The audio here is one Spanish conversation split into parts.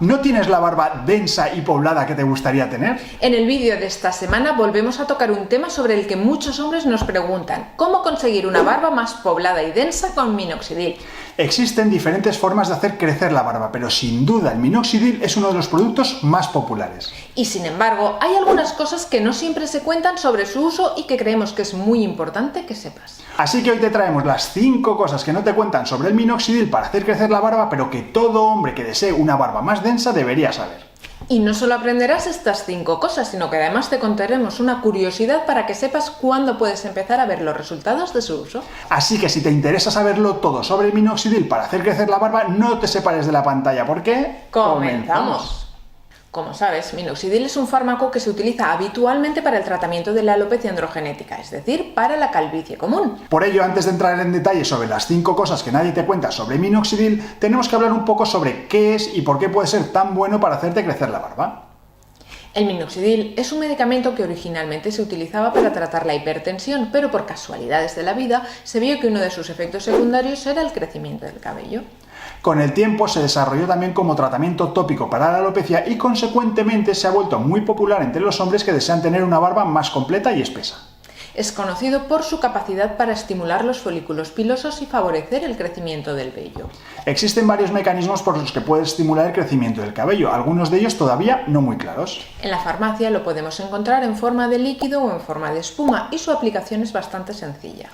¿No tienes la barba densa y poblada que te gustaría tener? En el vídeo de esta semana volvemos a tocar un tema sobre el que muchos hombres nos preguntan: ¿cómo conseguir una barba más poblada y densa con minoxidil? Existen diferentes formas de hacer crecer la barba, pero sin duda el minoxidil es uno de los productos más populares. Y sin embargo, hay algunas cosas que no siempre se cuentan sobre su uso y que creemos que es muy importante que sepas. Así que hoy te traemos las 5 cosas que no te cuentan sobre el minoxidil para hacer crecer la barba, pero que todo hombre que desee una barba más densa debería saber. Y no solo aprenderás estas 5 cosas, sino que además te contaremos una curiosidad para que sepas cuándo puedes empezar a ver los resultados de su uso. Así que si te interesa saberlo todo sobre el minoxidil para hacer crecer la barba, no te separes de la pantalla porque... ¡Comenzamos! Como sabes, minoxidil es un fármaco que se utiliza habitualmente para el tratamiento de la alopecia androgenética, es decir, para la calvicie común. Por ello, antes de entrar en detalle sobre las 5 cosas que nadie te cuenta sobre minoxidil, tenemos que hablar un poco sobre qué es y por qué puede ser tan bueno para hacerte crecer la barba. El minoxidil es un medicamento que originalmente se utilizaba para tratar la hipertensión, pero por casualidades de la vida se vio que uno de sus efectos secundarios era el crecimiento del cabello. Con el tiempo se desarrolló también como tratamiento tópico para la alopecia y consecuentemente se ha vuelto muy popular entre los hombres que desean tener una barba más completa y espesa. Es conocido por su capacidad para estimular los folículos pilosos y favorecer el crecimiento del vello. Existen varios mecanismos por los que puede estimular el crecimiento del cabello, algunos de ellos todavía no muy claros. En la farmacia lo podemos encontrar en forma de líquido o en forma de espuma y su aplicación es bastante sencilla.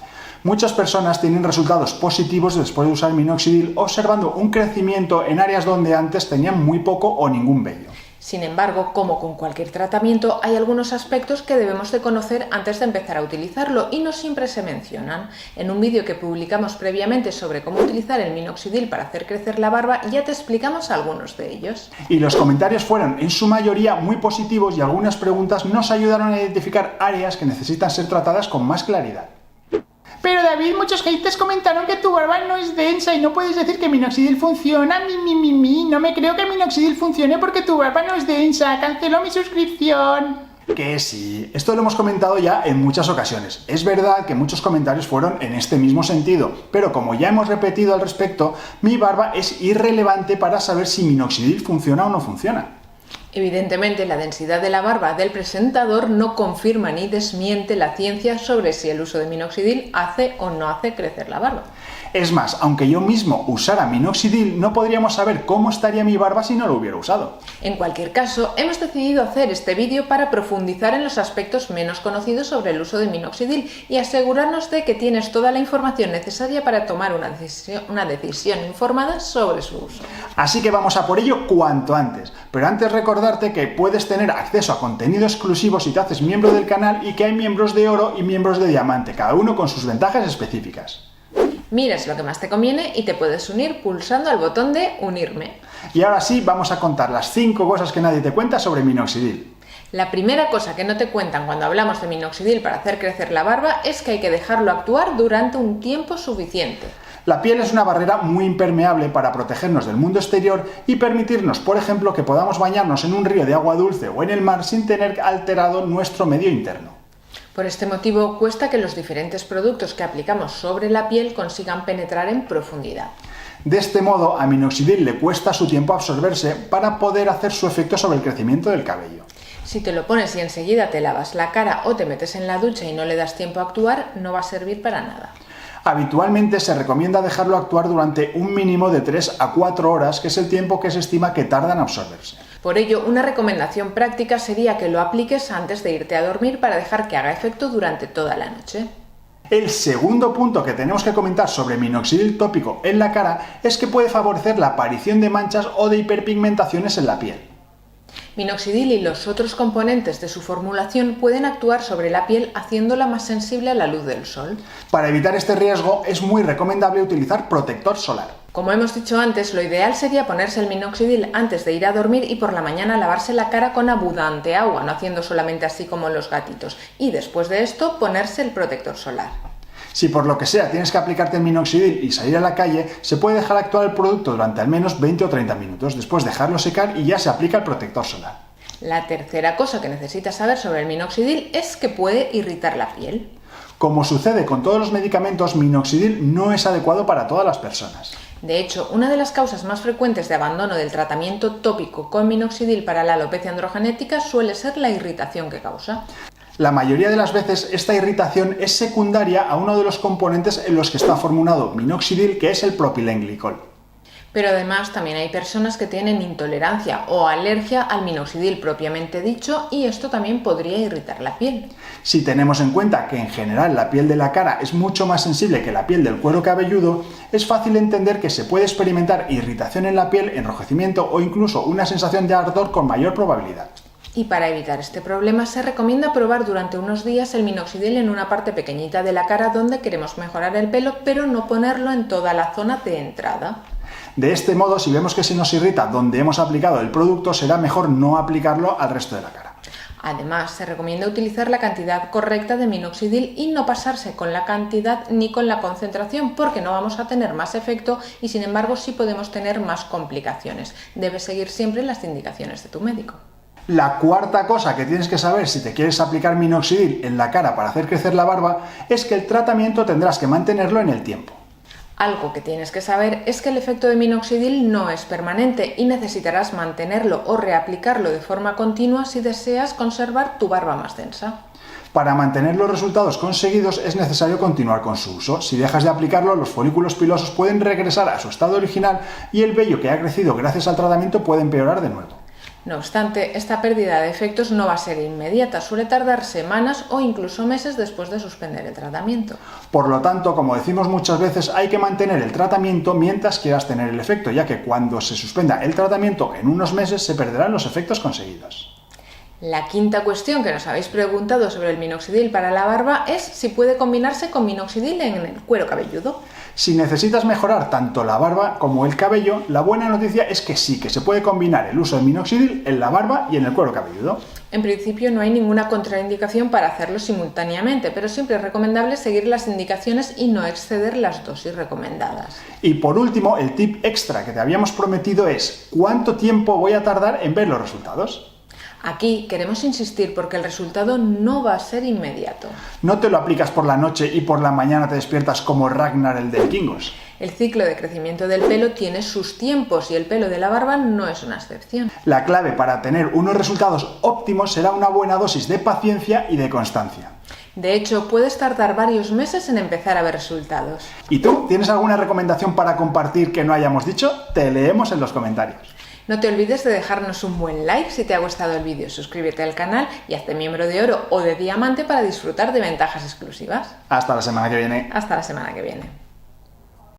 Muchas personas tienen resultados positivos después de usar minoxidil, observando un crecimiento en áreas donde antes tenían muy poco o ningún vello. Sin embargo, como con cualquier tratamiento, hay algunos aspectos que debemos de conocer antes de empezar a utilizarlo y no siempre se mencionan. En un vídeo que publicamos previamente sobre cómo utilizar el minoxidil para hacer crecer la barba, ya te explicamos algunos de ellos. Y los comentarios fueron en su mayoría muy positivos y algunas preguntas nos ayudaron a identificar áreas que necesitan ser tratadas con más claridad. Pero David, muchos haters comentaron que tu barba no es densa y no puedes decir que minoxidil funciona. No me creo que minoxidil funcione porque tu barba no es densa. Cancelo mi suscripción. Que sí, esto lo hemos comentado ya en muchas ocasiones. Es verdad que muchos comentarios fueron en este mismo sentido, pero como ya hemos repetido al respecto, mi barba es irrelevante para saber si minoxidil funciona o no funciona. Evidentemente, la densidad de la barba del presentador no confirma ni desmiente la ciencia sobre si el uso de minoxidil hace o no hace crecer la barba. Es más, aunque yo mismo usara minoxidil, no podríamos saber cómo estaría mi barba si no lo hubiera usado. En cualquier caso, hemos decidido hacer este vídeo para profundizar en los aspectos menos conocidos sobre el uso de minoxidil y asegurarnos de que tienes toda la información necesaria para tomar una decisión informada sobre su uso. Así que vamos a por ello cuanto antes. Pero antes recordarte que puedes tener acceso a contenido exclusivo si te haces miembro del canal y que hay miembros de oro y miembros de diamante, cada uno con sus ventajas específicas. Miras lo que más te conviene y te puedes unir pulsando al botón de unirme. Y ahora sí, vamos a contar las 5 cosas que nadie te cuenta sobre minoxidil. La primera cosa que no te cuentan cuando hablamos de minoxidil para hacer crecer la barba es que hay que dejarlo actuar durante un tiempo suficiente. La piel es una barrera muy impermeable para protegernos del mundo exterior y permitirnos, por ejemplo, que podamos bañarnos en un río de agua dulce o en el mar sin tener alterado nuestro medio interno. Por este motivo, cuesta que los diferentes productos que aplicamos sobre la piel consigan penetrar en profundidad. De este modo, a minoxidil le cuesta su tiempo absorberse para poder hacer su efecto sobre el crecimiento del cabello. Si te lo pones y enseguida te lavas la cara o te metes en la ducha y no le das tiempo a actuar, no va a servir para nada. Habitualmente se recomienda dejarlo actuar durante un mínimo de 3 a 4 horas, que es el tiempo que se estima que tarda en absorberse. Por ello, una recomendación práctica sería que lo apliques antes de irte a dormir para dejar que haga efecto durante toda la noche. El segundo punto que tenemos que comentar sobre minoxidil tópico en la cara es que puede favorecer la aparición de manchas o de hiperpigmentaciones en la piel. Minoxidil y los otros componentes de su formulación pueden actuar sobre la piel haciéndola más sensible a la luz del sol. Para evitar este riesgo es muy recomendable utilizar protector solar. Como hemos dicho antes, lo ideal sería ponerse el minoxidil antes de ir a dormir y por la mañana lavarse la cara con abundante agua, no haciendo solamente así como los gatitos, y después de esto ponerse el protector solar. Si por lo que sea tienes que aplicarte el minoxidil y salir a la calle, se puede dejar actuar el producto durante al menos 20 o 30 minutos, después dejarlo secar y ya se aplica el protector solar. La tercera cosa que necesitas saber sobre el minoxidil es que puede irritar la piel. Como sucede con todos los medicamentos, minoxidil no es adecuado para todas las personas. De hecho, una de las causas más frecuentes de abandono del tratamiento tópico con minoxidil para la alopecia androgenética suele ser la irritación que causa. La mayoría de las veces esta irritación es secundaria a uno de los componentes en los que está formulado minoxidil, que es el propilenglicol. Pero además también hay personas que tienen intolerancia o alergia al minoxidil propiamente dicho y esto también podría irritar la piel. Si tenemos en cuenta que en general la piel de la cara es mucho más sensible que la piel del cuero cabelludo, es fácil entender que se puede experimentar irritación en la piel, enrojecimiento o incluso una sensación de ardor con mayor probabilidad. Y para evitar este problema se recomienda probar durante unos días el minoxidil en una parte pequeñita de la cara donde queremos mejorar el pelo, pero no ponerlo en toda la zona de entrada. De este modo, si vemos que se nos irrita donde hemos aplicado el producto, será mejor no aplicarlo al resto de la cara. Además, se recomienda utilizar la cantidad correcta de minoxidil y no pasarse con la cantidad ni con la concentración, porque no vamos a tener más efecto y sin embargo sí podemos tener más complicaciones. Debes seguir siempre las indicaciones de tu médico. La cuarta cosa que tienes que saber si te quieres aplicar minoxidil en la cara para hacer crecer la barba es que el tratamiento tendrás que mantenerlo en el tiempo. Algo que tienes que saber es que el efecto de minoxidil no es permanente y necesitarás mantenerlo o reaplicarlo de forma continua si deseas conservar tu barba más densa. Para mantener los resultados conseguidos es necesario continuar con su uso. Si dejas de aplicarlo, los folículos pilosos pueden regresar a su estado original y el vello que ha crecido gracias al tratamiento puede empeorar de nuevo. No obstante, esta pérdida de efectos no va a ser inmediata, suele tardar semanas o incluso meses después de suspender el tratamiento. Por lo tanto, como decimos muchas veces, hay que mantener el tratamiento mientras quieras tener el efecto, ya que cuando se suspenda el tratamiento en unos meses se perderán los efectos conseguidos. La quinta cuestión que nos habéis preguntado sobre el minoxidil para la barba es si puede combinarse con minoxidil en el cuero cabelludo. Si necesitas mejorar tanto la barba como el cabello, la buena noticia es que sí, que se puede combinar el uso de minoxidil en la barba y en el cuero cabelludo. En principio no hay ninguna contraindicación para hacerlo simultáneamente, pero siempre es recomendable seguir las indicaciones y no exceder las dosis recomendadas. Y por último, el tip extra que te habíamos prometido es ¿cuánto tiempo voy a tardar en ver los resultados? Aquí queremos insistir porque el resultado no va a ser inmediato. No te lo aplicas por la noche y por la mañana te despiertas como Ragnar el de Vikingos. El ciclo de crecimiento del pelo tiene sus tiempos y el pelo de la barba no es una excepción. La clave para tener unos resultados óptimos será una buena dosis de paciencia y de constancia. De hecho, puedes tardar varios meses en empezar a ver resultados. ¿Y tú? ¿Tienes alguna recomendación para compartir que no hayamos dicho? Te leemos en los comentarios. No te olvides de dejarnos un buen like si te ha gustado el vídeo, suscríbete al canal y hazte miembro de oro o de diamante para disfrutar de ventajas exclusivas. Hasta la semana que viene. Hasta la semana que viene.